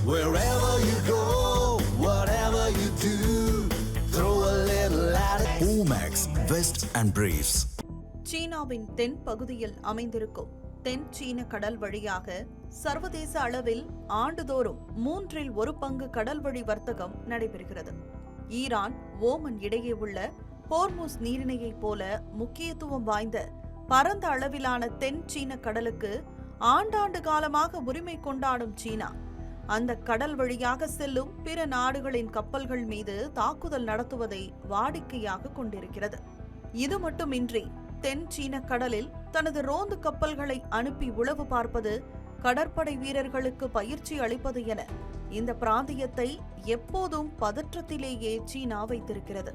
Wherever you go, whatever you do, throw a little at it. Omax, Vest and Briefs. சீனாவின் தென் பகுதியில் அமைந்திருக்கும் தென் சீன கடல் வழியாக சர்வதேச அளவில் ஆண்டுதோறும் 1/3 கடல் வழி வர்த்தகம் நடைபெறுகிறது. ஈரான், ஓமன் இடையே உள்ள ஹோர்முஸ் நீரிணையைப் போல முக்கியத்துவம் வாய்ந்த பரந்த அளவிலான தென் சீன கடலுக்கு ஆண்டாண்டு காலமாக உரிமை கொண்டாடும் சீனா அந்த கடல் வழியாக செல்லும் பிற நாடுகளின் கப்பல்கள் மீது தாக்குதல் நடத்துவதை வாடிக்கையாக கொண்டிருக்கிறது. இது மட்டுமின்றி தென் சீன கடலில் தனது ரோந்து கப்பல்களை அனுப்பி உளவு பார்ப்பது, கடற்படை வீரர்களுக்கு பயிற்சி அளிப்பது என இந்த பிராந்தியத்தை எப்போதும் பதற்றத்திலேயே சீனா வைத்திருக்கிறது.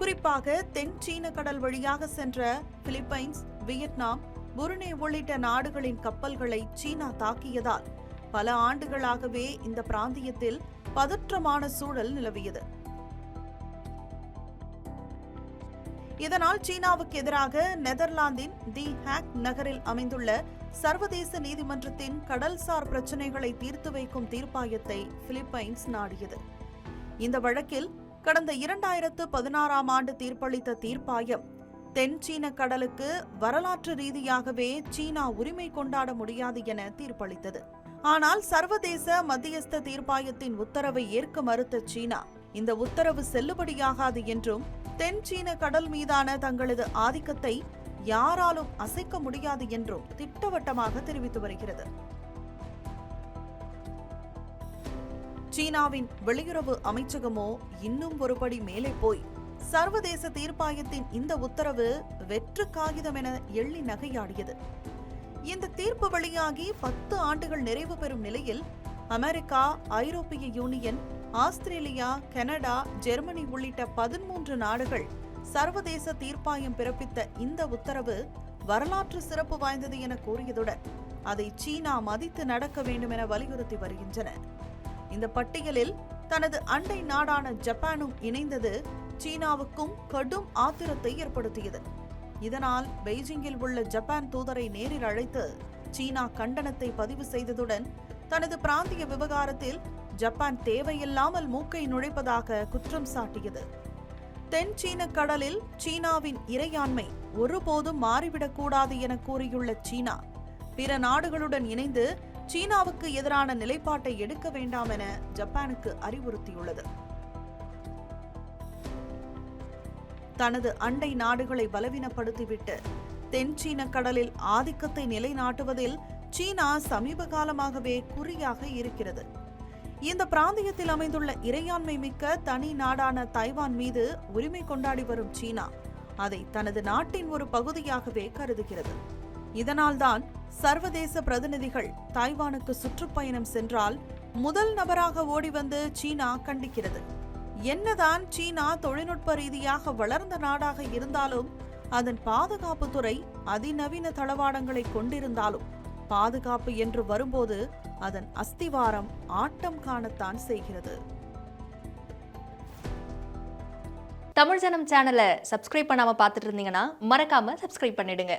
குறிப்பாக தென் சீன கடல் வழியாக சென்ற பிலிப்பைன்ஸ், வியட்நாம், புருனே உள்ளிட்ட நாடுகளின் கப்பல்களை சீனா தாக்கியதால் பல ஆண்டுகளாகவே இந்த பிராந்தியத்தில் பதற்றமான சூழல் நிலவியது. இதனால் சீனாவுக்கு எதிராக நெதர்லாந்தின் தி ஹேக் நகரில் அமைந்துள்ள சர்வதேச நீதிமன்றத்தின் கடல்சார் பிரச்சினைகளை தீர்த்து வைக்கும் தீர்ப்பாயத்தை பிலிப்பைன்ஸ் நாடியது. இந்த வழக்கில் கடந்த 2016ஆம் ஆண்டு தீர்ப்பளித்த தீர்ப்பாயம் தென் சீன கடலுக்கு வரலாற்று ரீதியாகவே சீனா உரிமை கொண்டாட முடியாது என தீர்ப்பளித்தது. ஆனால் சர்வதேச மத்தியஸ்த தீர்ப்பாயத்தின் உத்தரவை ஏற்க மறுத்த சீனா இந்த உத்தரவு செல்லுபடியாகாது என்றும் தென் சீன கடல் மீதான தங்களது ஆதிக்கத்தை யாராலும் அசைக்க முடியாது என்றும் திட்டவட்டமாக தெரிவித்து வருகிறது. சீனாவின் வெளியுறவு அமைச்சகமோ இன்னும் ஒருபடி மேலே போய் சர்வதேச தீர்ப்பாயத்தின் இந்த உத்தரவு வெற்று காகிதம் என எள்ளி நகையாடியது. இந்த தீர்ப்பு வெளியாகி 10 ஆண்டுகள் நிறைவு பெறும் நிலையில் அமெரிக்கா, ஐரோப்பிய யூனியன், ஆஸ்திரேலியா, கனடா, ஜெர்மனி உள்ளிட்ட 13 நாடுகள் சர்வதேச தீர்ப்பாயம் பிறப்பித்த இந்த உத்தரவு வரலாற்று சிறப்பு வாய்ந்தது என கூறியதுடன் அதை சீனா மதித்து நடக்க வேண்டும் என வலியுறுத்தி வருகின்றன. இந்த பட்டியலில் தனது அண்டை நாடான ஜப்பானும் இணைந்தது சீனாவுக்கும் கடும் ஆத்திரத்தை ஏற்படுத்தியது. இதனால் பெய்ஜிங்கில் உள்ள ஜப்பான் தூதரை நேரில் அழைத்து சீனா கண்டனத்தை பதிவு செய்ததுடன் தனது பிராந்திய விவகாரத்தில் ஜப்பான் தேவையில்லாமல் மூக்கை நுழைப்பதாக குற்றம் சாட்டியது. தென் சீன கடலில் சீனாவின் இறையாண்மை ஒருபோதும் மாறிவிடக்கூடாது என கூறியுள்ள சீனா பிற நாடுகளுடன் இணைந்து சீனாவுக்கு எதிரான நிலைப்பாட்டை எடுக்க வேண்டாம் என ஜப்பானுக்கு அறிவுறுத்தியுள்ளது. தனது அண்டை நாடுகளை பலவீனப்படுத்திவிட்டு தென் சீன கடலில் ஆதிக்கத்தை நிலைநாட்டுவதில் சீனா சமீப காலமாகவே குறியாக இருக்கிறது. இந்த பிராந்தியத்தில் அமைந்துள்ள இறையாண்மை மிக்க தனி நாடான தைவான் மீது உரிமை கொண்டாடி வரும் சீனா அதை தனது நாட்டின் ஒரு பகுதியாகவே கருதுகிறது. இதனால்தான் சர்வதேச பிரதிநிதிகள் தைவானுக்கு சுற்றுப்பயணம் சென்றால் முதல் நபராக ஓடி வந்து சீனா கண்டிக்கிறது. என்னதான் சீனா தொழில்நுட்ப ரீதியாக வளர்ந்த நாடாக இருந்தாலும் அதன் பாதுகாப்புத்துறை அதிநவீன தளவாடங்களை கொண்டிருந்தாலும் பாதுகாப்பு என்று வரும்போது அதன் அஸ்திவாரம் ஆட்டம் காணத்தான் செய்கிறது. தமிழ் ஜனம் சேனலை சப்ஸ்கிரைப் பண்ணாம பார்த்துட்டு இருந்தீங்கன்னா மறக்காம சப்ஸ்கிரைப் பண்ணிடுங்க.